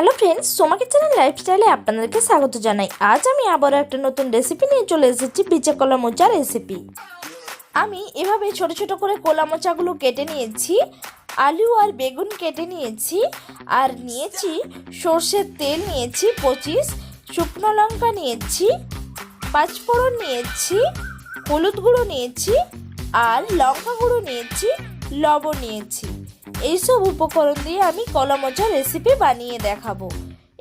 Hello friends, Soma কিচেনের লাইফস্টাইলে আপনাদেরকে স্বাগত জানাই। আজ আমি আবারও একটা নতুন রেসিপি নিয়ে চলে এসেছি, পিচা কলা মোচা রেসিপি। আমি এভাবে ছোট ছোট করে কলা মোচাগুলো কেটে নিয়েছি, আলু আর বেগুন কেটে নিয়েছি, আর নিয়েছি সর্ষের তেল নিয়েছি 25, শুকনো লঙ্কা নিয়েছি, 5 ফোড়ন নিয়েছি, হলুদ গুঁড়ো নিয়েছি, আর লঙ্কা গুঁড়ো নিয়েছি, লবণ নিয়েছি। এইসব উপকরণ দিয়ে আমি কলা মোচা রেসিপি বানিয়ে দেখাবো।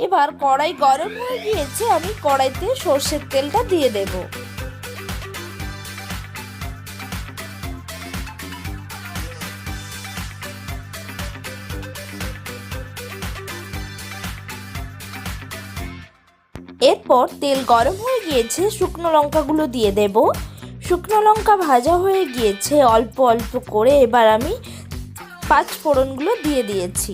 এবার কড়াই গরম হয়ে গিয়েছে, আমি কড়াইতে সর্ষের তেলটা দিয়ে দেব। এরপর তেল গরম হয়ে গিয়েছে, শুকনো লঙ্কাগুলো দিয়ে দেব। শুকনো লঙ্কা ভাজা হয়ে গিয়েছে অল্প অল্প করে, এবার আমি 5 ফোড়নগুলো দিয়ে দিয়েছি।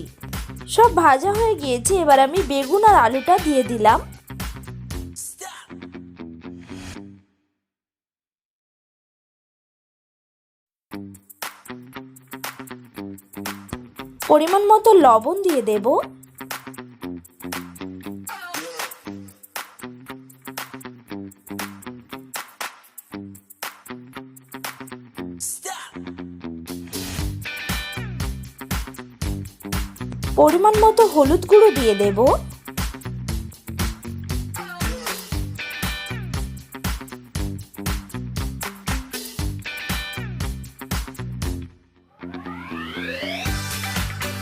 সব ভাজা হয়ে গিয়েছে, এবার আমি বেগুন আর আলুটা দিয়ে দিলাম। পরিমাণ মতো লবণ দিয়ে দেব। পরিমাণ মতো হলুদ গুঁড়ো দিয়ে দেব।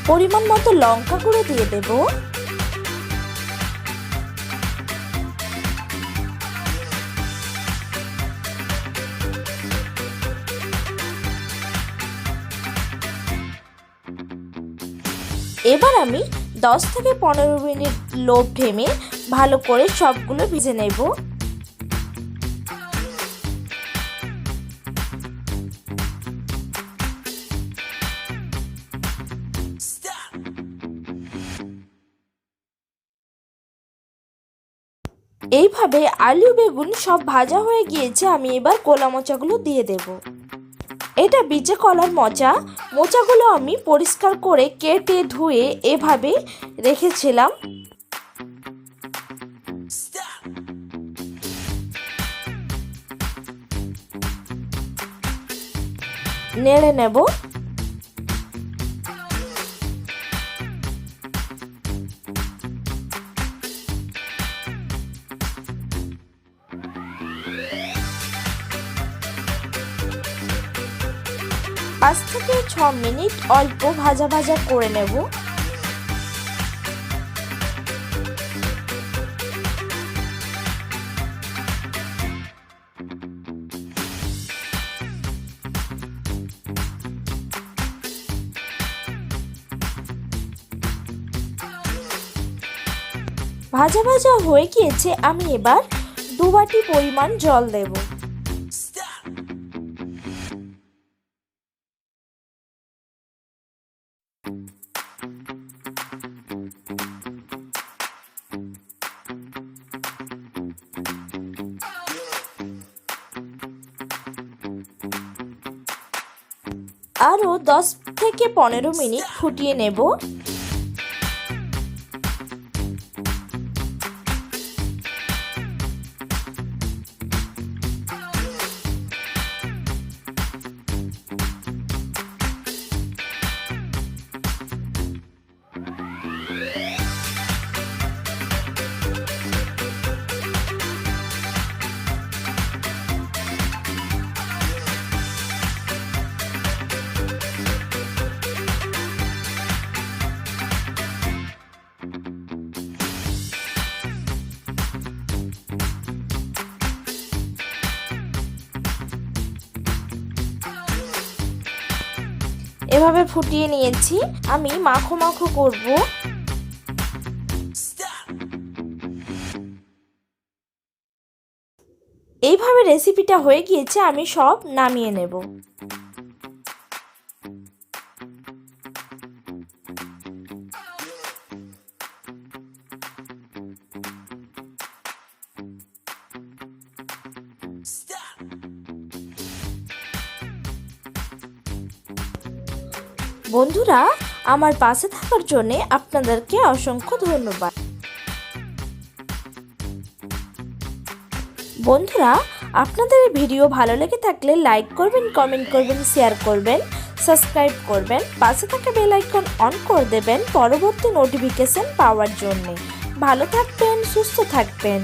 পরিমাণ মতো লঙ্কা গুঁড়ো দিয়ে দেব। এবার আমি 10 থেকে 15 মিনিট লো ফ্লেমে ভালো করে সবগুলো ভেজে নেব। এইভাবে আলু বেগুন সব ভাজা হয়ে গিয়েছে, আমি এবার কলা মোচাগুলো দিয়ে দেব। এটা বীজে কলার মোচা। মোচাগুলো আমি পরিষ্কার করে কেটে ধুয়ে এভাবে রেখেছিলাম। নেড়ে নেব। পাঁচ থেকে 6 মিনিট অল্প ভাজা ভাজা করে নেব। ভাজা ভাজা হয়ে গিয়েছে, আমি এবার 2 বাটি পরিমাণ জল দেব। আরও 10 থেকে 15 মিনিট ফুটিয়ে নেব। এভাবে ফুটিয়ে নিয়েছি, আমি মাখো মাখো করব। এইভাবে রেসিপিটা হয়ে গিয়েছে, আমি সব নামিয়ে নেব। বন্ধুরা, আমার পাশে থাকার জন্য আপনাদেরকে অসংখ্য ধন্যবাদ। বন্ধুরা, আপনাদের এই ভিডিও ভালো লেগে থাকলে লাইক করবেন, কমেন্ট করবেন, শেয়ার করবেন, সাবস্ক্রাইব করবেন, পাশে থাকা বেল আইকন অন করে দেবেন পরবর্তী নোটিফিকেশন পাওয়ার জন্য। ভালো থাকবেন, সুস্থ থাকবেন।